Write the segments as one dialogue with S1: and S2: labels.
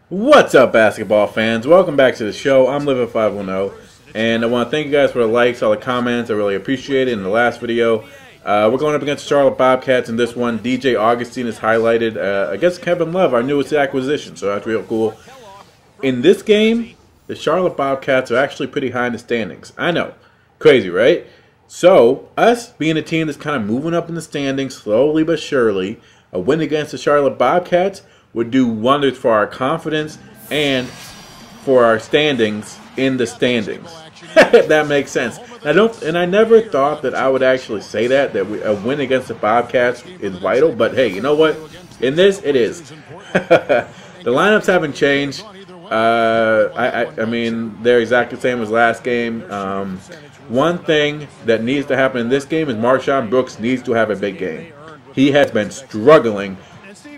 S1: What's up, basketball fans? Welcome back to the show. I'm Living510, and I want to thank you guys for the likes, all the comments. I really appreciate it. In the last video, we're going up against the Charlotte Bobcats in this one. DJ Augustine is highlighted against Kevin Love, our newest acquisition, so that's real cool. In this game, the Charlotte Bobcats are actually pretty high in the standings. I know. Crazy, right? So, us being a team that's kind of moving up in the standings slowly but surely, a win against the Charlotte Bobcats would do wonders for our confidence and for our standings in the standings. If that makes sense. I never thought that I would actually say that a win against the Bobcats is vital, but hey, you know what? In this, it is. The lineups haven't changed. I mean, they're exactly the same as last game. One thing that needs to happen in this game is Marshawn Brooks needs to have a big game. He has been struggling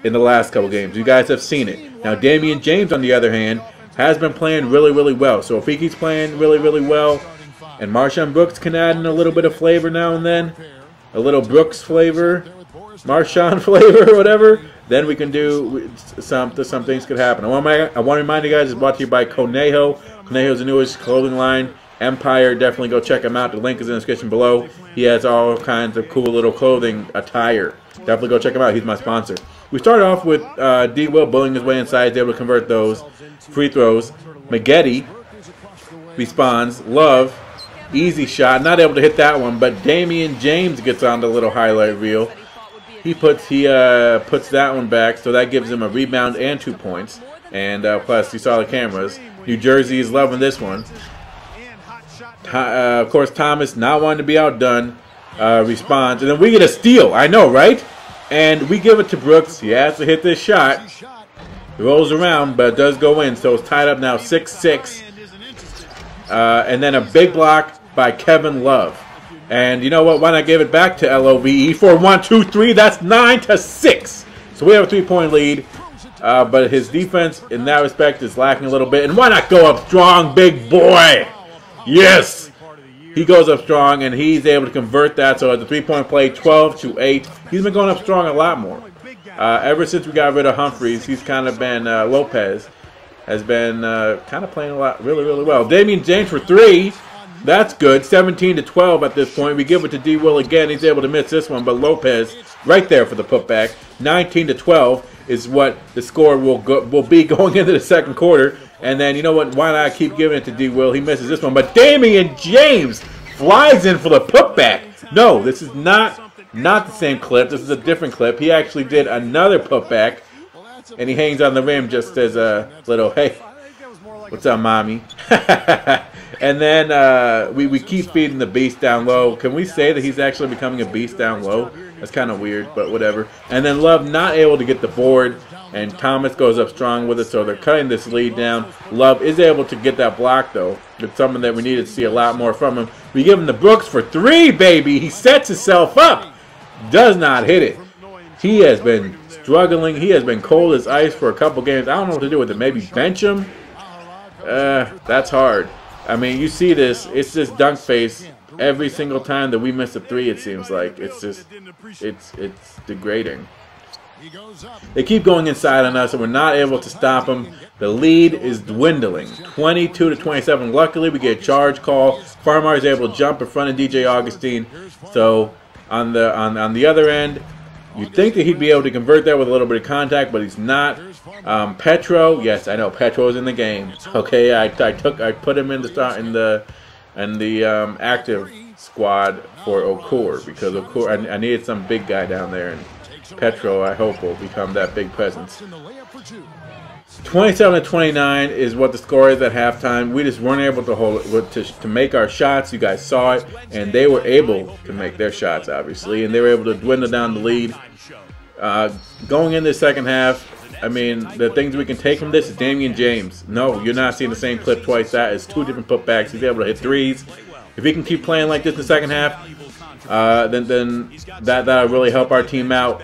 S1: in the last couple games. You guys have seen it. Now, Damion James, on the other hand, has been playing really, really well. So if he keeps playing really, really well, and Marshawn Brooks can add in a little bit of flavor now and then, a little Brooks flavor, Marshawn flavor, or whatever, then we can do some things could happen. I want to remind you guys, it's brought to you by Conejo. Conejo's the newest clothing line. Empire, definitely go check him out. The link is in the description below. He has all kinds of cool little clothing attire. Definitely go check him out. He's my sponsor. We started off with D. Will bullying his way inside. He's able to convert those free throws. Maggette responds. Love, easy shot. Not able to hit that one, but Damion James gets on the little highlight reel. He puts that one back, so that gives him a rebound and 2 points. And plus, you saw the cameras. New Jersey is loving this one. Of course, Thomas, not wanting to be outdone, responds. And then we get a steal. I know, right? And we give it to Brooks. He has to hit this shot. He rolls around, but it does go in. So it's tied up now 6-6. And then a big block by Kevin Love. And you know what? Why not give it back to LOVE for 1, 2, 3? That's 9-6. So we have a 3-point lead. But his defense, in that respect, is lacking a little bit. And why not go up strong, big boy? Yes! He goes up strong, and he's able to convert that. So at the 3-point play, 12-8. He's been going up strong a lot more. Ever since we got rid of Humphreys, he's kind of been, Lopez has been kind of playing a lot, really, really well. Damion James for 3. That's good. 17-12 at this point. We give it to D. Will again. He's able to miss this one, but Lopez right there for the putback. 19-12 is what the score will be going into the second quarter. And then, you know what, why not keep giving it to D. Will? He misses this one. But Damion James flies in for the putback. No, this is not the same clip. This is a different clip. He actually did another putback. And he hangs on the rim just as a little, hey, what's up, mommy? And then we keep feeding the beast down low. Can we say that he's actually becoming a beast down low? That's kind of weird, but whatever. And then Love not able to get the board. And Thomas goes up strong with it, so they're cutting this lead down. Love is able to get that block, though. It's something that we need to see a lot more from him. We give him the Brooks for 3, baby. He sets himself up. Does not hit it. He has been struggling. He has been cold as ice for a couple games. I don't know what to do with it. Maybe bench him? That's hard. I mean, you see this. It's just dunk face every single time that we miss a 3, it seems like. It's just, it's degrading. They keep going inside on us, and we're not able to stop them. The lead is dwindling, 22-27. Luckily, we get a charge call. Farmar is able to jump in front of DJ Augustine. So on the other end, you'd think that he'd be able to convert that with a little bit of contact, but he's not. Petro, yes, I know Petro's in the game. Okay, I put him in the active squad for Okur because Okur, I needed some big guy down there, and Petro, I hope, will become that big presence. 27-29 is what the score is at halftime. We just weren't able to hold it, to make our shots. You guys saw it, and they were able to make their shots, obviously, and they were able to dwindle down the lead. Going in the second half, I mean, the things we can take from this is Damion James. No, you're not seeing the same clip twice. That is 2 different putbacks. He's able to hit 3s. If he can keep playing like this in the second half, then that'll really help our team out.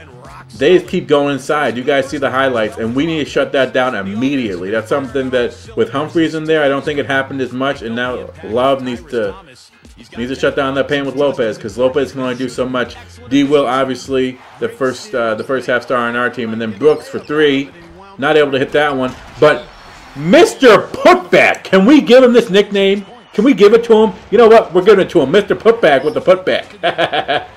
S1: they just keep going inside. You guys see the highlights, and we need to shut that down immediately. That's something that with Humphreys in there, I don't think it happened as much, and now Love needs to shut down that paint with Lopez, because Lopez can only do so much. D. Will, obviously, the first half star on our team, and then Brooks for 3, not able to hit that one. But Mr. Putback, can we give him this nickname? Can we give it to him? You know what? We're giving it to him, Mr. Putback with the putback.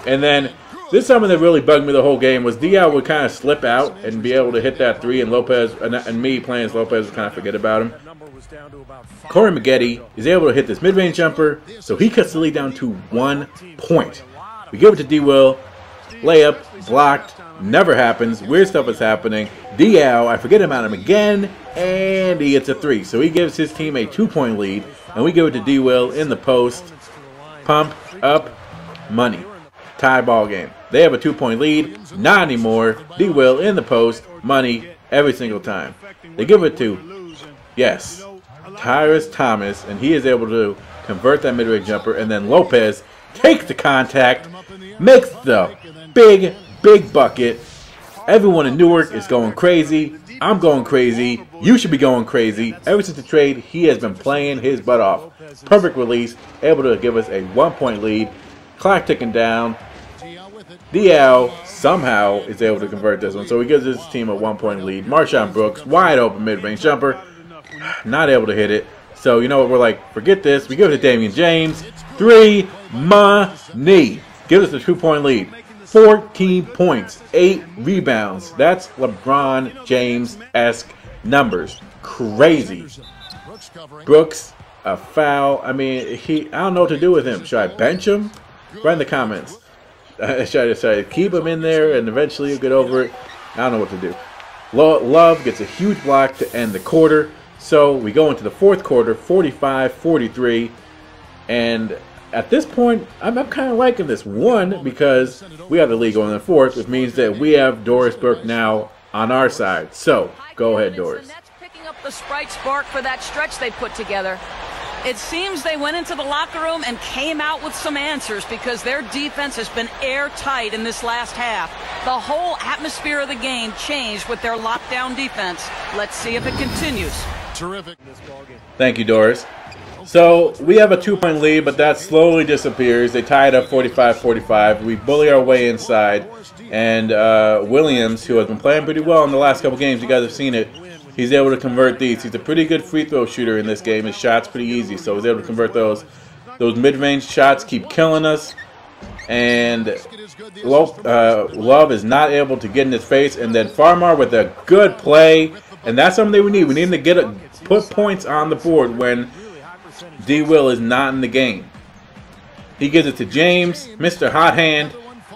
S1: And then this is something that really bugged me the whole game was DL would kind of slip out and be able to hit that 3, and Lopez and me playing as Lopez would kind of forget about him. Corey Maggette is able to hit this mid-range jumper, so he cuts the lead down to 1 point. We give it to D-Will, layup, blocked, never happens, weird stuff is happening. DL, I forget about him again, and he hits a 3. So he gives his team a 2-point lead, and we give it to D-Will in the post. Pump, up, money. Tie ball game. They have a 2-point lead, not anymore. D-Will in the post, money, every single time. They give it to, yes, Tyrus Thomas, and he is able to convert that mid-range jumper, and then Lopez takes the contact, makes the big bucket. Everyone in Newark is going crazy. I'm going crazy. You should be going crazy. Ever since the trade, he has been playing his butt off. Perfect release, able to give us a 1-point lead. Clock ticking down. DL somehow is able to convert this one, so he gives his team a 1-point lead. Marshawn Brooks, wide open mid-range jumper, not able to hit it. So you know what, we're like, forget this. We give it to Damion James. 3 money. Gives us a 2-point lead. 14 points, 8 rebounds. That's LeBron James-esque numbers. Crazy. Brooks, a foul. I mean, I don't know what to do with him. Should I bench him? Write in the comments. Should I keep him in there and eventually he'll get over it? I don't know what to do. Love gets a huge block to end the quarter. So we go into the fourth quarter, 45-43. And at this point, I'm kind of liking this. One, because we have the lead going in the fourth, which means that we have Doris Burke now on our side. So go ahead, Doris.
S2: Picking up the Sprite spark for that stretch they put together. It seems they went into the locker room and came out with some answers because their defense has been airtight in this last half. The whole atmosphere of the game changed with their lockdown defense. Let's see if it continues.
S3: Terrific.
S1: Thank you, Doris. So we have a 2-point lead, but that slowly disappears. They tie it up 45-45. We bully our way inside. And Williams, who has been playing pretty well in the last couple games, you guys have seen it, he's able to convert these. He's a pretty good free throw shooter in this game. His shot's pretty easy, so he's able to convert those. Those mid-range shots keep killing us. And Love is not able to get in his face. And then Farmar with a good play. And that's something we need. We need to put points on the board when D. Will is not in the game. He gives it to James, Mr. Hot Hand,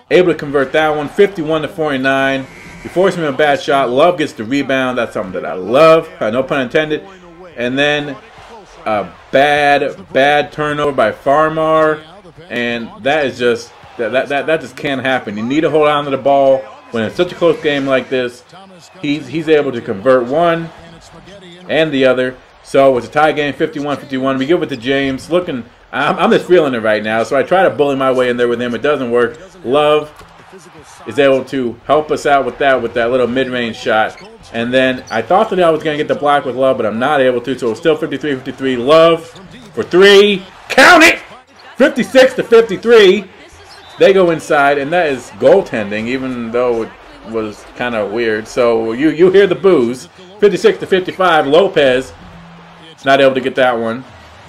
S1: able to convert that one, 51-49. We force him a bad shot. Love gets the rebound. That's something that I love. No pun intended. And then a bad turnover by Farmar, and that is just that just can't happen. You need to hold on to the ball when it's such a close game like this. He's able to convert one and the other. So it's a tie game, 51-51. We give it to James. I'm just feeling it right now. So I try to bully my way in there with him. It doesn't work. Love is able to help us out with that little mid-range shot. And then I thought that I was going to get the block with Love, but I'm not able to. So it's still 53-53. Love for 3. Count it! 56-53. They go inside, and that is goaltending, even though it was kind of weird. So you hear the boos. 56-55. Lopez not able to get that one.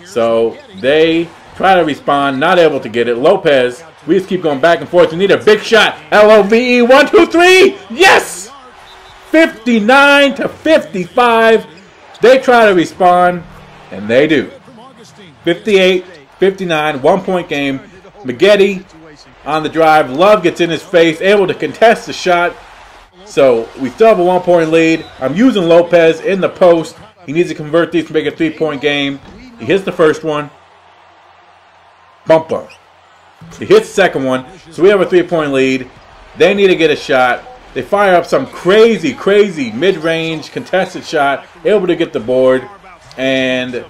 S1: So they try to respond, not able to get it. Lopez, we just keep going back and forth. We need a big shot. L-O-V-E, 1, 2, 3. Yes! 59-55. They try to respond, and they do. 58-59, 1-point game. Maggette on the drive. Love gets in his face, able to contest the shot. So we still have a 1-point lead. I'm using Lopez in the post. He needs to convert these to make a 3-point game. He hits the first one. Bump bump. He hits the second one. So we have a 3-point lead. They need to get a shot. They fire up some crazy mid-range contested shot. Able to get the board. And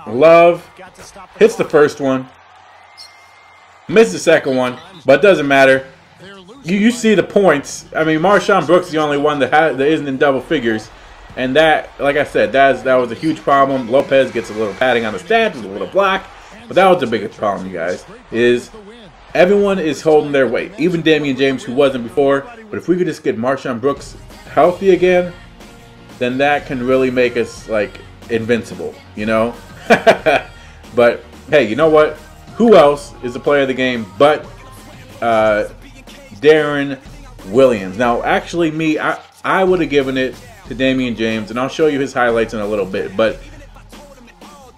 S1: Love hits the first one. Misses the second one. But it doesn't matter. you see the points. I mean, Marshawn Brooks is the only one that isn't in double figures. And that, like I said, that was a huge problem. Lopez gets a little padding on the stats, a little block. But that was the biggest problem, you guys, is everyone is holding their weight. Even Damion James, who wasn't before. But if we could just get Marshawn Brooks healthy again, then that can really make us, like, invincible, you know? But, hey, you know what? Who else is the player of the game but Darren Williams? Now, actually, I would have given it to Damion James, and I'll show you his highlights in a little bit. But,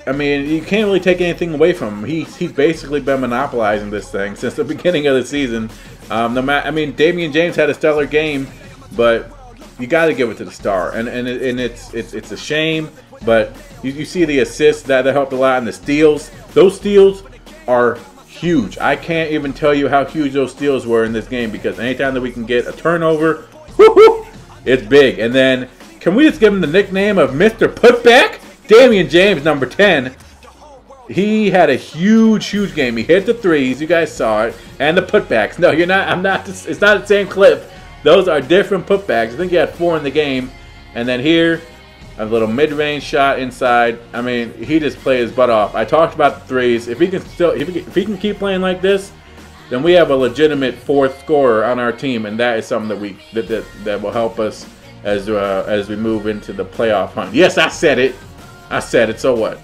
S1: I mean, you can't really take anything away from him. He's basically been monopolizing this thing since the beginning of the season. I mean, Damion James had a stellar game, but you got to give it to the star, and it's a shame. But you see the assists that helped a lot, and the steals. Those steals are huge. I can't even tell you how huge those steals were in this game, because anytime that we can get a turnover, whoo-hoo, it's big. And then, can we just give him the nickname of Mr. Putback? Damion James, number 10. He had a huge game. He hit the threes. You guys saw it. And the putbacks. No, you're not. I'm not. It's not the same clip. Those are different putbacks. I think he had 4 in the game. And then here, a little mid-range shot inside. I mean, he just played his butt off. I talked about the threes. If he can keep playing like this, then we have a legitimate 4th scorer on our team, and that is something that will help us as we move into the playoff hunt. Yes, I said it. I said it. So what?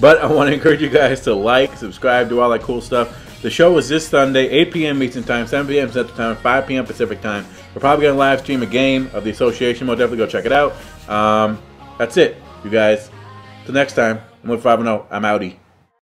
S1: But I want to encourage you guys to like, subscribe, do all that cool stuff. The show is this Sunday, 8 p.m. Eastern Time, 7 p.m. Central Time, 5 p.m. Pacific Time. We're probably going to live stream a game of the association. We'll definitely go check it out. That's it, you guys. Till next time, I'm with 5-0. I'm outie.